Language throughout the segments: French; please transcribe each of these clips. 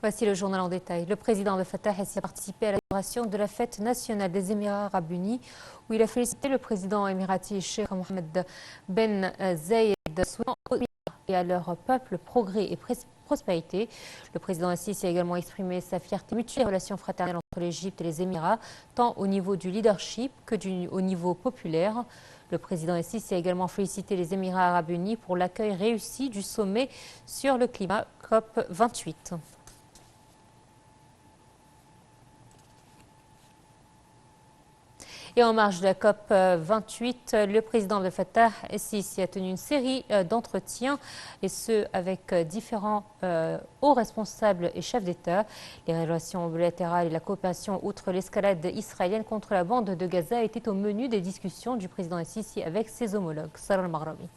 Voici le journal en détail. Le président Abdel Fattah a participé à la célébration de la fête nationale des Émirats arabes unis, où il a félicité le président émirati Cheikh Mohammed Ben Zayed, souhaitant aux Émirats et à leur peuple progrès et prospérité. Le président Al-Sisi a également exprimé sa fierté mutuelle des relations fraternelles entre l'Égypte et les Émirats, tant au niveau du leadership que au niveau populaire. Le président Al-Sisi a également félicité les Émirats arabes unis pour l'accueil réussi du sommet sur le climat COP28. Et en marge de la COP28, le président Abdel Fattah el-Sisi a tenu une série d'entretiens, et ce avec différents hauts responsables et chefs d'État. Les relations bilatérales et la coopération outre l'escalade israélienne contre la bande de Gaza étaient au menu des discussions du président el-Sisi avec ses homologues. Sarah al-Maghrabi.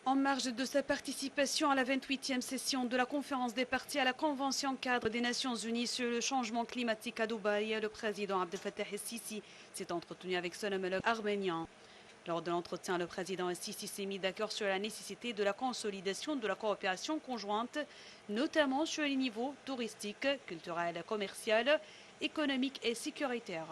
En marge de sa participation à la 28e session de la conférence des parties à la Convention cadre des Nations Unies sur le changement climatique à Dubaï, le président Abdel Fattah el-Sisi s'est entretenu avec son homologue arménien. Lors de l'entretien, le président el-Sisi s'est mis d'accord sur la nécessité de la consolidation de la coopération conjointe, notamment sur les niveaux touristique, culturel, commercial, économique et sécuritaire.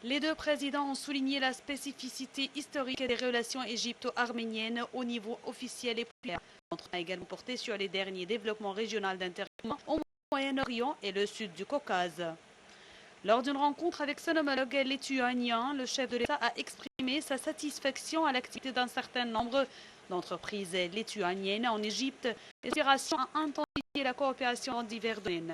Les deux présidents ont souligné la spécificité historique des relations égypto-arméniennes au niveau officiel et populaire. L'entretien a également porté sur les derniers développements régionaux d'intérêt commun au Moyen-Orient et le sud du Caucase. Lors d'une rencontre avec son homologue lituanien, le chef de l'État a exprimé sa satisfaction à l'activité d'un certain nombre d'entreprises lituaniennes en Égypte, l'aspiration à intensifier la coopération dans divers domaines.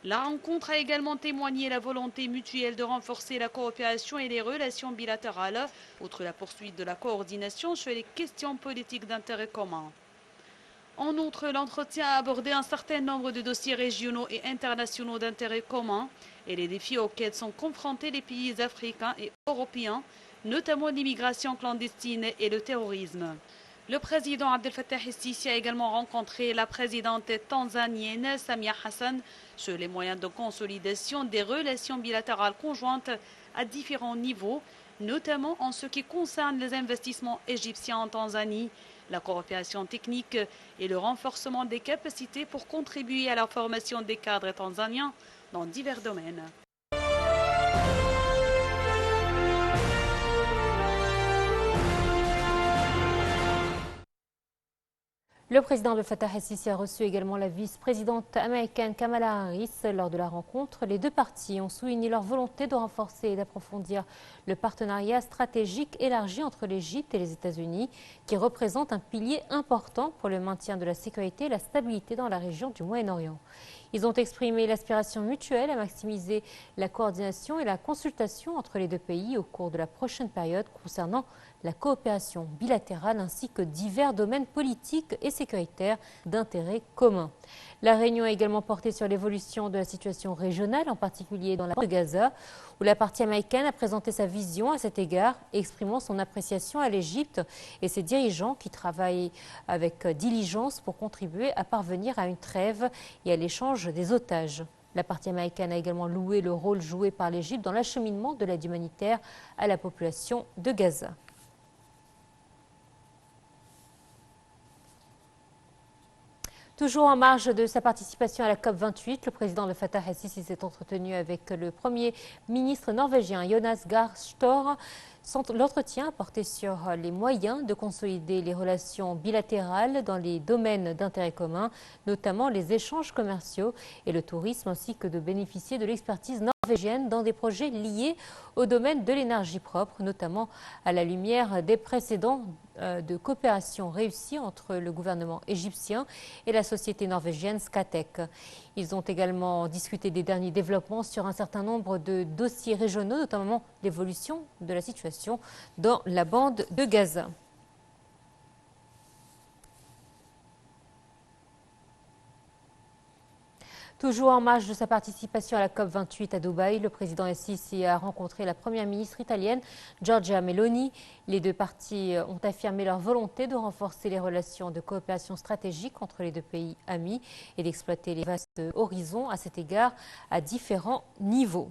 La rencontre a également témoigné la volonté mutuelle de renforcer la coopération et les relations bilatérales, outre la poursuite de la coordination sur les questions politiques d'intérêt commun. En outre, l'entretien a abordé un certain nombre de dossiers régionaux et internationaux d'intérêt commun et les défis auxquels sont confrontés les pays africains et européens, notamment l'immigration clandestine et le terrorisme. Le président Abdel Fattah el-Sisi a également rencontré la présidente tanzanienne Samia Hassan sur les moyens de consolidation des relations bilatérales conjointes à différents niveaux, notamment en ce qui concerne les investissements égyptiens en Tanzanie, la coopération technique et le renforcement des capacités pour contribuer à la formation des cadres tanzaniens dans divers domaines. Le président Abdel Fattah el-Sisi a reçu également la vice-présidente américaine Kamala Harris. Lors de la rencontre, les deux parties ont souligné leur volonté de renforcer et d'approfondir le partenariat stratégique élargi entre l'Égypte et les États-Unis, qui représente un pilier important pour le maintien de la sécurité et la stabilité dans la région du Moyen-Orient. Ils ont exprimé l'aspiration mutuelle à maximiser la coordination et la consultation entre les deux pays au cours de la prochaine période concernant la coopération bilatérale ainsi que divers domaines politiques et sécuritaires d'intérêt commun. La réunion a également porté sur l'évolution de la situation régionale, en particulier dans la bande de Gaza, où la partie américaine a présenté sa vision à cet égard, exprimant son appréciation à l'Égypte et ses dirigeants qui travaillent avec diligence pour contribuer à parvenir à une trêve et à l'échange des otages. La partie américaine a également loué le rôle joué par l'Égypte dans l'acheminement de l'aide humanitaire à la population de Gaza. Toujours en marge de sa participation à la COP28, le président Abdel Fattah el-Sisi s'est entretenu avec le premier ministre norvégien Jonas Gahr Støre. L'entretien a porté sur les moyens de consolider les relations bilatérales dans les domaines d'intérêt commun, notamment les échanges commerciaux et le tourisme, ainsi que de bénéficier de l'expertise norvégienne dans des projets liés au domaine de l'énergie propre, notamment à la lumière des précédents de coopération réussie entre le gouvernement égyptien et la société norvégienne Scatec. Ils ont également discuté des derniers développements sur un certain nombre de dossiers régionaux, notamment l'évolution de la situation dans la bande de Gaza. Toujours en marge de sa participation à la COP28 à Dubaï, le président Al-Sisi a rencontré la première ministre italienne, Giorgia Meloni. Les deux parties ont affirmé leur volonté de renforcer les relations de coopération stratégique entre les deux pays amis et d'exploiter les vastes horizons à cet égard à différents niveaux.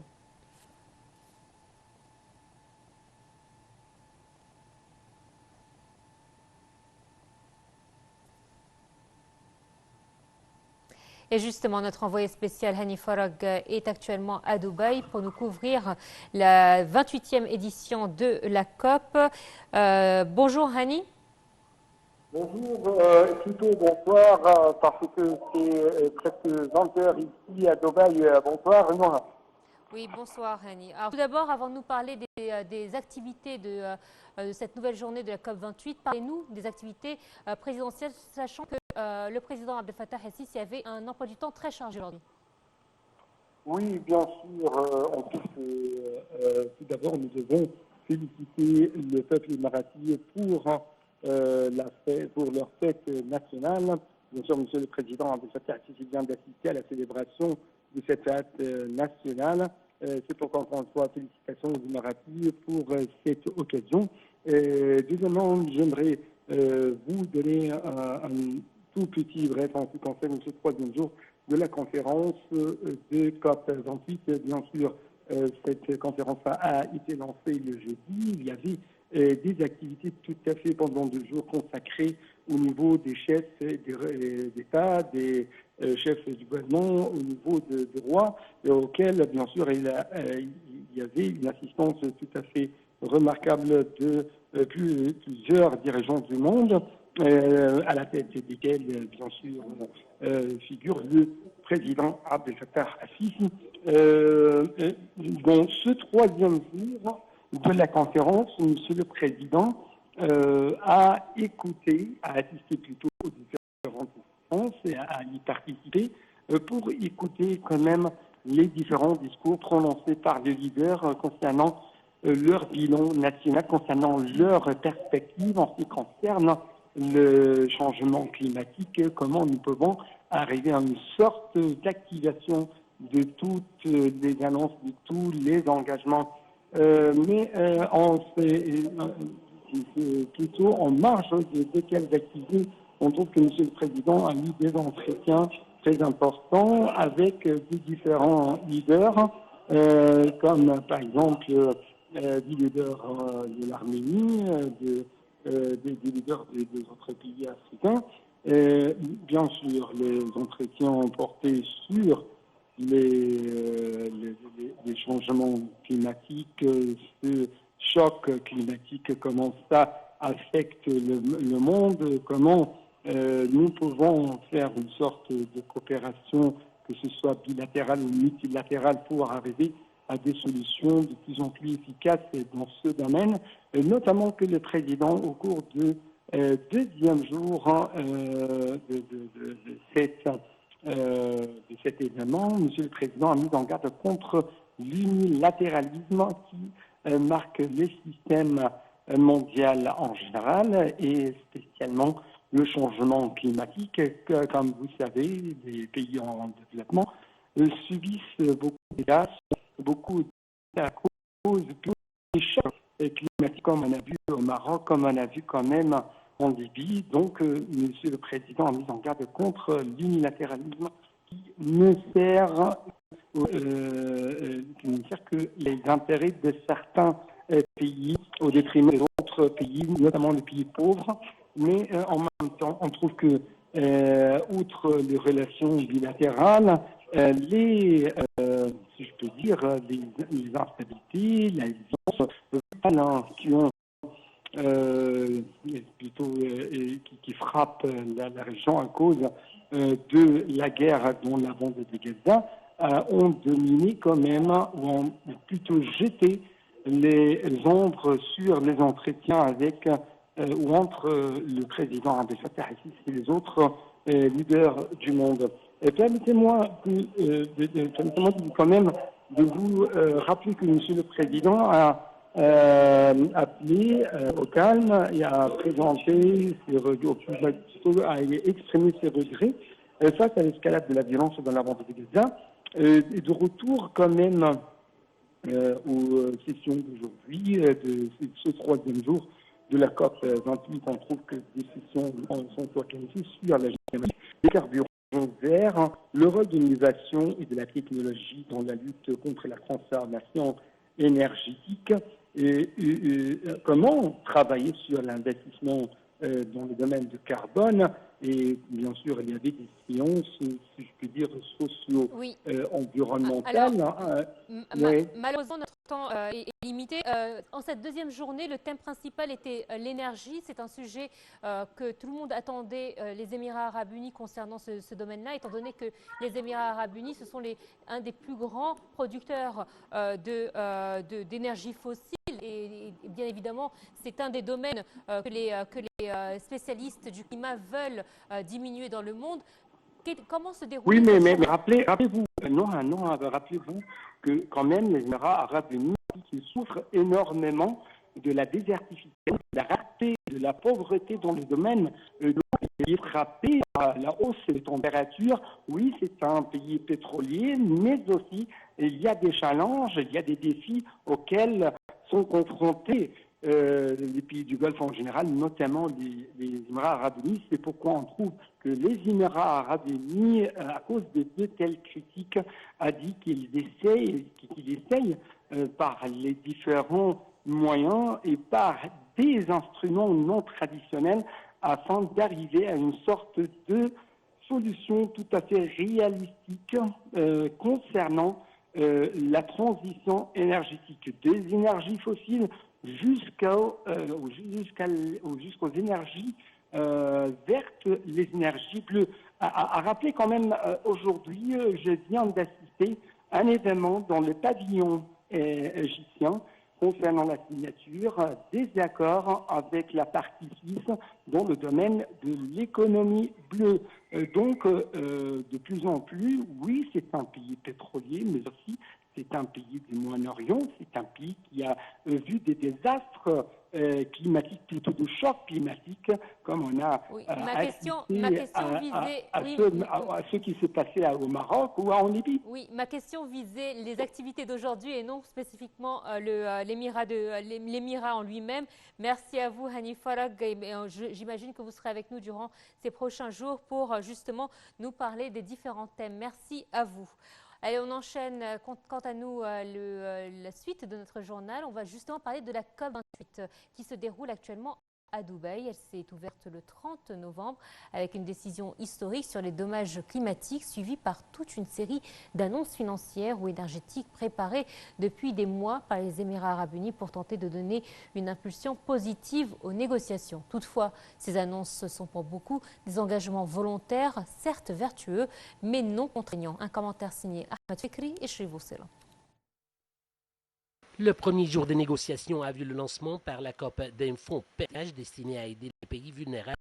Et justement, notre envoyé spécial Hani Farag est actuellement à Dubaï pour nous couvrir la 28e édition de la COP. Bonjour Hani. Bonjour, plutôt bonsoir, parce que c'est presque 20 heures ici à Dubaï. Bonsoir, Noah. Oui, bonsoir Hani. Alors, tout d'abord, avant de nous parler des activités de cette nouvelle journée de la COP28, parlez-nous des activités présidentielles, sachant que le président Abdel Fattah el-Sisi avait un emploi du temps très chargé aujourd'hui. Oui, bien sûr. En plus, tout d'abord, nous devons féliciter le peuple émirati pour leur fête nationale. Bien sûr, Monsieur le Président Abdel Fattah el-Sisi vient d'assister à la célébration de cette fête nationale. C'est pourquoi, encore une fois, félicitations aux Émiratis pour cette occasion. Deuxièmement, j'aimerais vous donner un tout petit bref en ce qui concerne ce troisième jour de la conférence de COP28. Bien sûr, cette conférence a été lancée le jeudi. Il y avait des activités tout à fait pendant 2 jours consacrées au niveau des chefs d'État, des chefs du gouvernement, au niveau des rois, auxquels, bien sûr, il y avait une assistance tout à fait remarquable de plusieurs dirigeants du monde, à la tête desquels, bien sûr, figure le président Abdel Fattah el-Sisi. Dans ce troisième jour de la conférence, Monsieur le Président a assisté plutôt aux différentes conférences et à y participer pour écouter quand même les différents discours prononcés par les leaders concernant leur bilan national, concernant leurs perspectives en ce qui concerne le changement climatique, comment nous pouvons arriver à une sorte d'activation de toutes les annonces, de tous les engagements. Plutôt en marge de quelles activités, on trouve que M. le Président a eu des entretiens très importants avec des différents leaders, comme par exemple des leaders de l'Arménie, des leaders des autres pays africains. Bien sûr, les entretiens ont porté sur les changements climatiques, ce choc climatique, comment ça affecte le monde, comment nous pouvons faire une sorte de coopération, que ce soit bilatérale ou multilatérale, pour arriver à des solutions de plus en plus efficaces dans ce domaine, notamment que le président, au cours du deuxième jour de cet événement, Monsieur le Président a mis en garde contre l'unilatéralisme qui marque le système mondial en général et spécialement le changement climatique. Comme vous savez, les pays en développement subissent beaucoup de dégâts, beaucoup à cause des chocs climatiques, comme on a vu au Maroc, comme on a vu quand même en Libye. Donc, Monsieur le Président a mis en garde contre l'unilatéralisme qui ne sert que les intérêts de certains pays au détriment des autres pays, notamment les pays pauvres. Mais en même temps, on trouve que, outre les relations bilatérales, si je peux dire, les instabilités, la violence qui ont qui frappent la région à cause de la guerre dont la bande de Gaza, ont dominé quand même, ou ont plutôt jeté les ombres sur les entretiens avec ou entre le président Abdel Fattah el-Sisi et les autres leaders du monde. Permettez-moi quand même de vous rappeler que Monsieur le Président a appelé au calme et a présenté a exprimé ses regrets face à l'escalade de la violence dans la bande de Gaza. Et de retour quand même aux sessions d'aujourd'hui, de ce troisième jour de la COP 28, on trouve que des sessions sont organisées sur la gestion des carburants verts, le rôle de l'innovation et de la technologie dans la lutte contre la transformation énergétique et comment travailler sur l'investissement dans le domaine de carbone. Et bien sûr, il y avait des sciences, si je peux dire, socio-environnementales. Malheureusement, notre temps est limité. En cette deuxième journée, le thème principal était l'énergie. C'est un sujet que tout le monde attendait, les Émirats arabes unis, concernant ce domaine-là, étant donné que les Émirats arabes unis, ce sont un des plus grands producteurs d'énergie fossile. Et bien évidemment, c'est un des domaines que les spécialistes du climat veulent diminuer dans le monde. Comment se déroule? Oui, mais rappelez-vous, rappelez-vous que quand même les Émirats arabes unis souffrent énormément de la désertification, de la rareté, de la pauvreté dans le domaine de l'eau. Il est frappé par la hausse des températures. Oui, c'est un pays pétrolier, mais aussi il y a des challenges, il y a des défis auxquels sont confrontés les pays du Golfe en général, notamment les Émirats arabes unis. C'est pourquoi on trouve que les Émirats arabes unis, à cause de telles critiques, a dit qu'ils essayent par les différents moyens et par des instruments non traditionnels afin d'arriver à une sorte de solution tout à fait réalistique concernant la transition énergétique des énergies fossiles jusqu'aux énergies vertes, les énergies bleues. À rappeler quand même, aujourd'hui, je viens d'assister à un événement dans le pavillon égyptien concernant la signature des accords avec la partie suisse dans le domaine de l'économie bleue. Donc, de plus en plus, oui, c'est un pays pétrolier, mais aussi c'est un pays du Moyen-Orient, c'est un pays qui a vu des désastres climatiques, plutôt de chocs climatiques, comme on a assisté à ce qui s'est passé au Maroc ou en Libye. Oui, ma question visait les activités d'aujourd'hui et non spécifiquement l'émirat en lui-même. Merci à vous, Hani Farag. J'imagine que vous serez avec nous durant ces prochains jours pour justement nous parler des différents thèmes. Merci à vous. Allez, on enchaîne. Quant à nous, la suite de notre journal, on va justement parler de la COP28 qui se déroule actuellement à Dubaï. Elle s'est ouverte le 30 novembre avec une décision historique sur les dommages climatiques suivie par toute une série d'annonces financières ou énergétiques préparées depuis des mois par les Émirats arabes unis pour tenter de donner une impulsion positive aux négociations. Toutefois, ces annonces sont pour beaucoup des engagements volontaires, certes vertueux, mais non contraignants. Un commentaire signé Ahmed Fikri et Shrivou Sela. Le premier jour des négociations a vu le lancement par la COP d'un fonds PH destiné à aider les pays vulnérables